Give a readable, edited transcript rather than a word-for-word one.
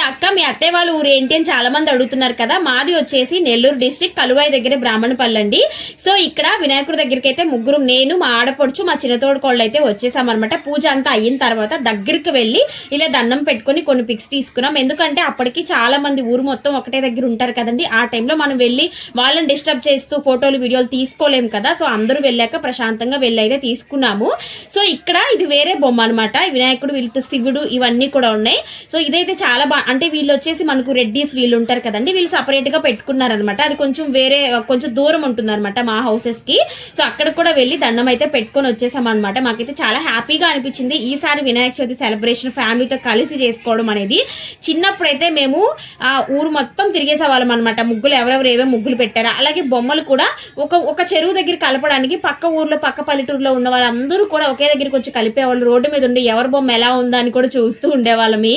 అక్క మీ అత్తయ్య వాళ్ళ ఊరు ఏంటి అని చాలా మంది అడుగుతున్నారు కదా. మాది వచ్చేసి నెల్లూరు డిస్ట్రిక్ట్ కలువాయి దగ్గర బ్రాహ్మణపల్లి అండి. సో ఇక్కడ వినాయకుడి దగ్గరికి అయితే ముగ్గురు, నేను మా ఆడపడుచు మా చిన్నతోడు కోళ్ళు అయితే వచ్చేసామన్నమాట. పూజ అంతా అయిన తర్వాత దగ్గరికి వెళ్ళి ఇలా దండం పెట్టుకుని కొన్ని పిక్స్ తీసుకున్నాం. ఎందుకంటే అప్పటికి చాలా మంది ఊరు మొత్తం ఒకటే దగ్గర ఉంటారు కదండి. ఆ టైంలో మనం వెళ్ళి వాళ్ళని డిస్టర్బ్ చేస్తూ ఫోటోలు వీడియోలు తీసుకోలేము కదా. సో అందరూ వెళ్ళాక ప్రశాంతంగా వెళ్ళి అయితే తీసుకున్నాము. సో ఇక్కడ ఇది వేరే బొమ్మ అనమాట. వినాయకుడు వీళ్ళతో శివుడు ఇవన్నీ కూడా ఉన్నాయి. సో ఇదైతే చాలా అంటే వీళ్ళు వచ్చేసి మనకు రెడ్డీస్ వీళ్ళు ఉంటారు కదండి, వీళ్ళు సపరేట్ గా పెట్టుకున్నారనమాట. అది కొంచెం వేరే కొంచెం దూరం ఉంటుంది అనమాట మా హౌసెస్ కి. సో అక్కడ కూడా వెళ్ళి దండం అయితే పెట్టుకొని వచ్చేసాం అనమాట. మాకైతే చాలా హ్యాపీగా అనిపించింది ఈసారి వినాయక చవితి సెలబ్రేషన్ ఫ్యామిలీతో కలిసి చేసుకోవడం అనేది. చిన్నప్పుడైతే మేము ఆ ఊరు మొత్తం తిరిగేసేవాళ్ళం అనమాట. ముగ్గులు ఎవరెవరు ఏవే ముగ్గులు పెట్టారా, అలాగే బొమ్మలు కూడా ఒక చెరువు దగ్గర కలపడానికి పక్క ఊర్లో పక్క పల్లెటూరులో ఉన్న వాళ్ళందరూ కూడా ఒకే దగ్గరికి వచ్చి కలిపేవాళ్ళు. రోడ్డు మీద ఉండి ఎవరి బొమ్మ ఎలా ఉందా అని కూడా చూస్తూ ఉండేవాళ్ళమి.